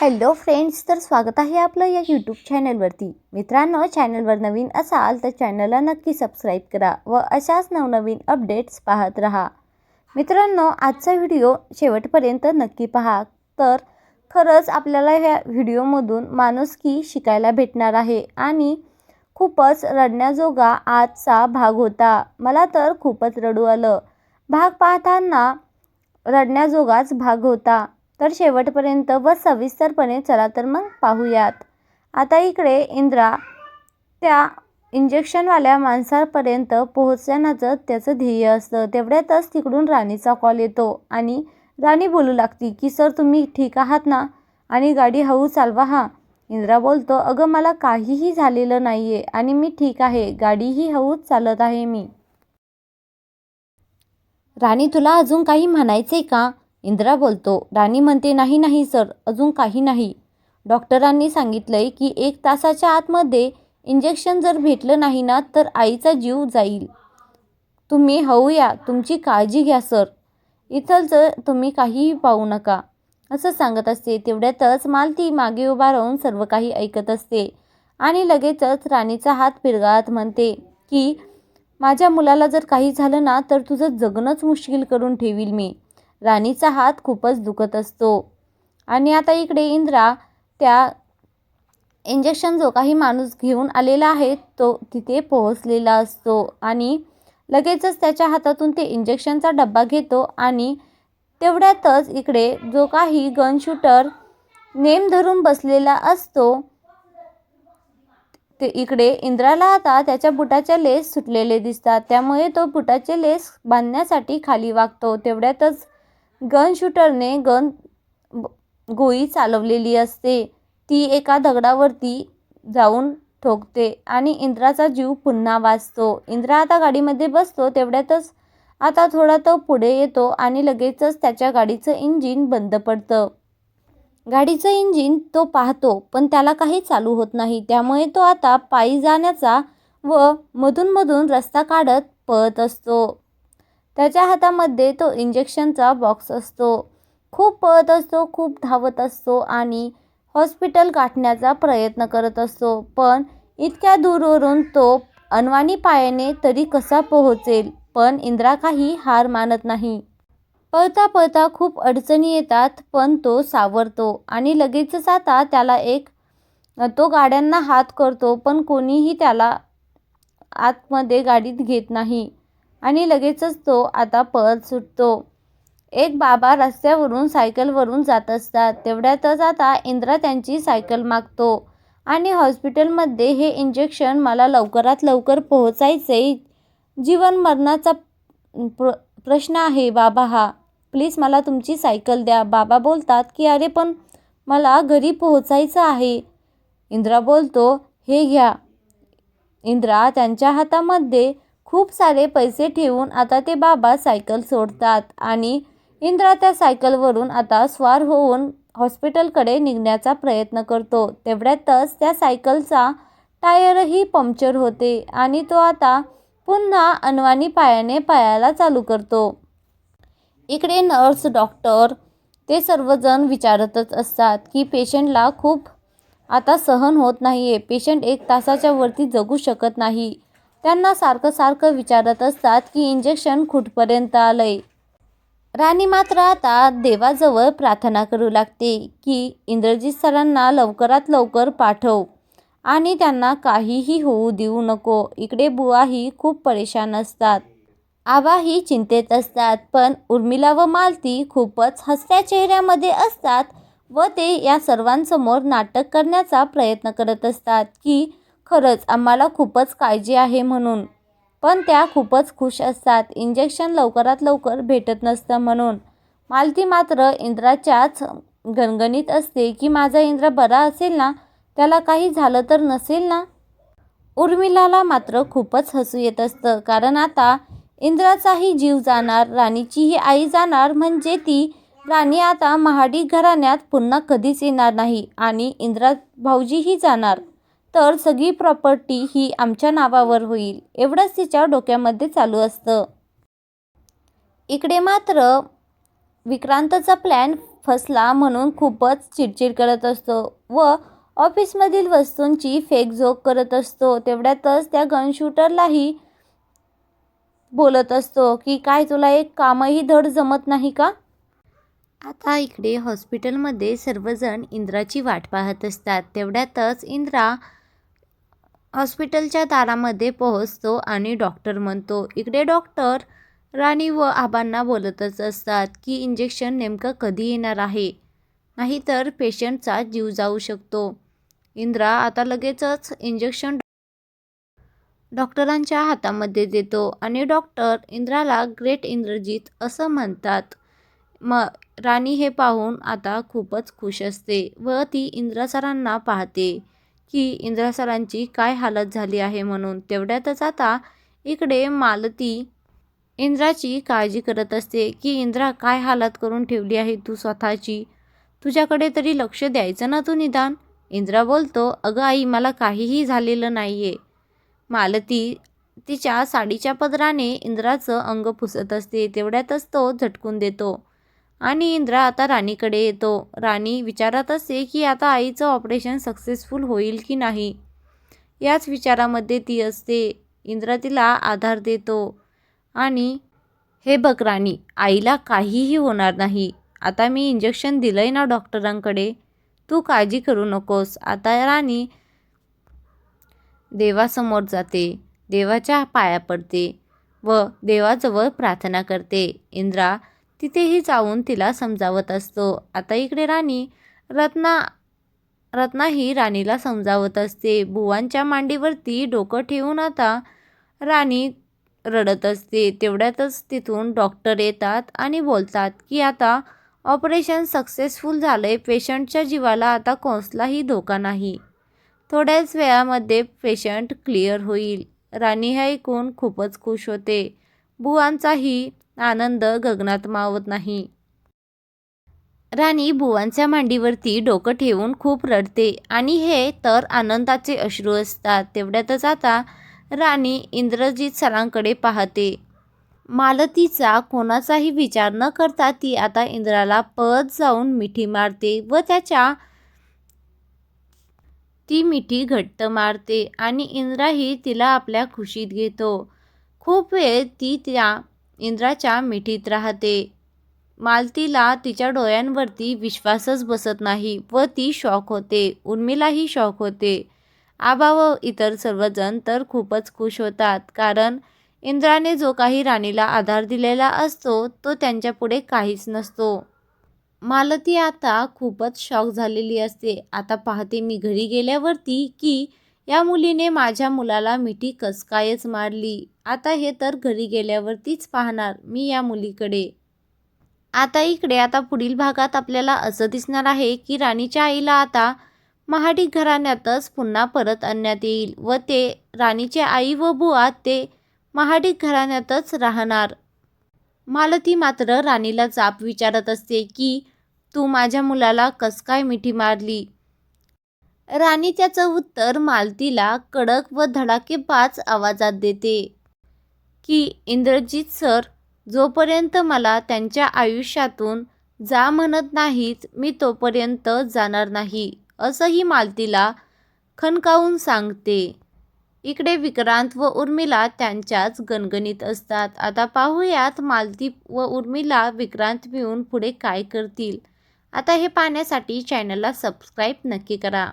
Hello friends, तर स्वागत आहे आपलं या यूट्यूब चॅनलवरती. मित्रांनो, चॅनलवर नवीन असाल तर चॅनलला नक्की सबस्क्राईब करा व अशाच नवनवीन अपडेट्स पाहत राहा. मित्रांनो, आजचा व्हिडिओ शेवटपर्यंत नक्की पहा. तर खरंच आपल्याला ह्या व्हिडिओमधून माणुसकी शिकायला भेटणार आहे आणि खूपच रडण्याजोगा आजचा भाग होता. मला तर खूपच रडू आलं. भाग पाहताना रडण्याजोगाच भाग होता. तर शेवटपर्यंत व सविस्तरपणे चला तर मग पाहूयात. आता इकडे इंद्रा त्या इंजेक्शनवाल्या माणसापर्यंत पोहोचण्याचं त्याचं ध्येय असतं. तेवढ्यातच तिकडून राणीचा कॉल येतो आणि राणी बोलू लागती की सर, तुम्ही ठीक आहात ना, आणि गाडी हळू चालवा हा. इंद्रा बोलतो, अगं मला काहीही झालेलं नाहीये आणि मी ठीक आहे, गाडीही हळूच चालत आहे मी. राणी, तुला अजून काही म्हणायचंय का? इंद्रा बोलतो. राणी म्हणते, नाही नाही सर, अजून काही नाही. डॉक्टरांनी सांगितलंय की 1 तासाच्या आतमध्ये इंजेक्शन जर भेटलं नाही ना तर आईचा जीव जाईल. तुम्ही हळू या, तुमची काळजी घ्या सर. इथलच तुम्ही काहीही पाहू नका, असं सांगत असते. तेवढ्यातच मालती मागे उभा राहून सर्व काही ऐकत असते आणि लगेचच राणीचा हात पिरगाळत म्हणते की माझ्या मुलाला जर काही झालं ना तर तुझं जगणंच मुश्किल करून ठेवील मी. राणीचा हात खूपच दुखत असतो आणि आता इकडे इंद्रा त्या इंजेक्शन जो काही माणूस घेऊन आलेला आहे तो तिथे पोहोचलेला असतो आणि लगेचच त्याच्या हातातून ते इंजेक्शनचा डब्बा घेतो आणि तेवढ्यातच इकडे जो काही गन शूटर नेम धरून बसलेला असतो ते इकडे इंद्राला आता त्याच्या बुटाचे लेस सुटलेले दिसतात. त्यामुळे तो बुटाचे लेस बांधण्यासाठी खाली वाकतो. तेवढ्यातच गन शूटरने गोळी चालवलेली असते. ती एका दगडावरती जाऊन ठोकते आणि इंद्राचा जीव पुन्हा वाचतो. इंद्रा आता गाडीमध्ये बसतो. तेवढ्यातच आता थोडा तो पुढे येतो आणि लगेचच त्याच्या गाडीचं इंजिन बंद पडतं. गाडीचं इंजिन तो पाहतो पण त्याला काही चालू होत नाही. त्यामुळे तो आता पायी जाण्याचा व मधून रस्ता काढत पळत असतो. त्याच्या हातामध्ये तो इंजेक्शनचा बॉक्स असतो. खूप पळत असतो, खूप धावत असतो आणि हॉस्पिटल गाठण्याचा प्रयत्न करत असतो. पण इतक्या दूरवरून तो अनवाणी पायाने तरी कसा पोहोचेल. पण इंद्रा काही हार मानत नाही. पळता पळता खूप अडचणी येतात पण तो सावरतो आणि लगेचच आता तो गाड्यांना हात करतो पण कोणीही त्याला आतमध्ये गाडीत घेत नाही आणि लगेचच तो आता पळत सुटतो. एक बाबा रस्त्यावरून सायकलवरून जात असतात. तेवढ्यातच आता इंद्रा त्यांची सायकल मागतो आणि हॉस्पिटलमध्ये हे इंजेक्शन मला लवकरात लवकर पोहोचायचे, जीवन मरणाचा प्रश्न आहे बाबा हा. प्लीज मला तुमची सायकल द्या. बाबा बोलतात की अरे पण मला घरी पोहोचायचं आहे. इंद्रा बोलतो, हे घ्या. इंद्रा त्यांच्या हातामध्ये खूप सारे पैसे ठेवून आता ते बाबा सायकल सोडतात आणि इंद्रा त्या सायकलवरून आता स्वार होऊन हॉस्पिटलकडे निघण्याचा प्रयत्न करतो. तेवढ्यातच त्या सायकलचा टायरही पंक्चर होते आणि तो आता पुन्हा अनवाणी पायाने पळायला चालू करतो. इकडे नर्स, डॉक्टर ते सर्वजण विचारतच असतात की पेशंटला खूप आता सहन होत नाहीये. पेशंट 1 तासाच्या वरती जगू शकत नाही. त्यांना सारखं विचारत असतात की इंजेक्शन कुठपर्यंत आलंय. राणी मात्र आता देवाजवळ प्रार्थना करू लागते की इंद्रजित सरांना लवकरात लवकर पाठव आणि त्यांना काहीही होऊ देऊ नको. इकडे बुवाही खूप परेशान असतात. आबाही चिंतेत असतात. पण उर्मिला व मालती खूपच हसत्या चेहऱ्यामध्ये असतात व ते या सर्वांसमोर नाटक करण्याचा प्रयत्न करत असतात की खरंच आम्हाला खूपच काळजी आहे म्हणून. पण त्या खूपच खुश असतात इंजेक्शन लवकरात लवकर भेटत नसतं म्हणून. मालती मात्र इंद्राच्याच गणगणीत असते की माझा इंद्र बरा असेल ना, त्याला काही झालं तर नसेल ना. उर्मिलाला मात्र खूपच हसू येत असतं कारण आता इंद्राचाही जीव जाणार, राणीचीही आई जाणार, म्हणजे ती राणी आता महाडिक घराण्यात पुन्हा कधीच येणार नाही आणि इंद्रा भाऊजीही जाणार. तर सगळी प्रॉपर्टी ही आमच्या नावावर होईल, एवढंच तिच्या डोक्यामध्ये चालू असतं. इकडे मात्र विक्रांतचा प्लॅन फसला म्हणून खूपच चिडचिड करत असतो व ऑफिसमधील वस्तूंची फेक जोक करत असतो. तेवढ्यातच त्या गन शूटरलाही बोलत असतो की काय तुला एक कामही धड जमत नाही का? आता इकडे हॉस्पिटलमध्ये सर्वजण इंद्राची वाट पाहत असतात. तेवढ्यातच इंद्रा हॉस्पिटलच्या दारामध्ये पोहोचतो आणि डॉक्टर म्हणतो. इकडे डॉक्टर राणी व आबांना बोलतच असतात की इंजेक्शन नेमकं कधी येणार आहे, नाहीतर पेशंटचा जीव जाऊ शकतो. इंद्रा आता लगेचच इंजेक्शन डॉक्टरांच्या हातामध्ये देतो आणि डॉक्टर इंद्राला ग्रेट इंद्रजीत असं म्हणतात. राणी हे पाहून आता खूपच खुश असते व ती इंद्रा सरांना पाहते की इंद्रा सरांची काय हालत झाली आहे म्हणून. तेवढ्यातच आता इकडे मालती इंद्राची काळजी करत असते की इंद्रा काय हालत करून ठेवली आहे तू स्वतःची, तुझ्याकडे तरी लक्ष द्यायचं ना तू निदान. इंद्रा बोलतो, अगं आई मला काहीही झालेलं नाहीये. मालती तिच्या साडीच्या पदराने इंद्राचं अंग पुसत असते. तेवढ्यातच तो झटकून देतो आणि इंद्रा आता राणीकडे येतो. राणी विचारत असते की आता आईचं ऑपरेशन सक्सेसफुल होईल की नाही, याच विचारामध्ये ती असते. इंद्रा तिला आधार देतो आणि हे बघ राणी, आईला काहीही होणार नाही. आता मी इंजेक्शन दिलंय ना डॉक्टरांकडे, तू काळजी करू नकोस. आता राणी देवासमोर जाते, देवाच्या पाया पडते व देवाजवळ प्रार्थना करते. इंद्रा तिथेही जाऊन तिला समजावत असतो. आता इकडे राणी रत्ना ही राणीला समजावत असते. बुवांच्या मांडीवरती डोकं ठेवून आता राणी रडत असते. तेवढ्यातच तिथून डॉक्टर येतात आणि बोलतात की आता ऑपरेशन सक्सेसफुल झालंय, पेशंटच्या जीवाला आता कसलाही धोका नाही, थोड्याच वेळामध्ये पेशंट क्लिअर होईल. राणी हे ऐकून खूपच खुश होते. बुवांचाही आनंद गगनात मावत नाही. राणी बुवांच्या मांडीवरती डोकं ठेवून खूप रडते आणि हे तर आनंदाचे अश्रू असतात. तेवढ्यातच आता राणी इंद्रजीत सरांकडे पाहते. मालतीचा कोणाचाही विचार न करता ती आता इंद्राला पळत जाऊन मिठी मारते व ती मिठी घट्ट मारते आणि इंद्राही तिला आपल्या खुशीत घेतो. खूप वेळ ती त्या इंद्राच्या मिठीत राहते. मालतीला तिच्या डोळ्यांवरती विश्वासच बसत नाही व ती शॉक होते. उर्मिलाही शॉक होते. आबा व इतर सर्वजण तर खूपच खुश होतात, कारण इंद्राने जो काही राणीला आधार दिलेला असतो तो त्यांच्यापुढे काहीच नसतो. मालती आता खूपच शॉक झालेली असते. आता पाहते मी घरी गेल्यावरती की या मुलीने माझ्या मुलाला मिठी कस कायच मारली. आता हे तर घरी गेल्यावरतीच पाहणार मी या मुलीकडे. आता पुढील भागात आपल्याला असं दिसणार आहे की राणीच्या आईला आता महाडिक घराण्यातच पुन्हा परत आणण्यात येईल व ते राणीचे आई व बुवा ते महाडिक घराण्यातच राहणार. मालती मात्र राणीला जाब विचारत असते की तू माझ्या मुलाला कस काय मिठी मारली. राणी त्याचं उत्तर मालतीला कडक व धडाकेबाज आवाजात देते की इंद्रजीत सर जोपर्यंत मला त्यांच्या आयुष्यातून जा म्हणत नाहीत मी तोपर्यंत जाणार नाही, असंही मालतीला खणकावून सांगते. इकडे विक्रांत व उर्मिला त्यांच्याच गणगणित असतात. आता पाहूयात मालती व उर्मिला विक्रांत मिळून पुढे काय करतील. आता हे पाहण्यासाठी चॅनलला सबस्क्राईब नक्की करा.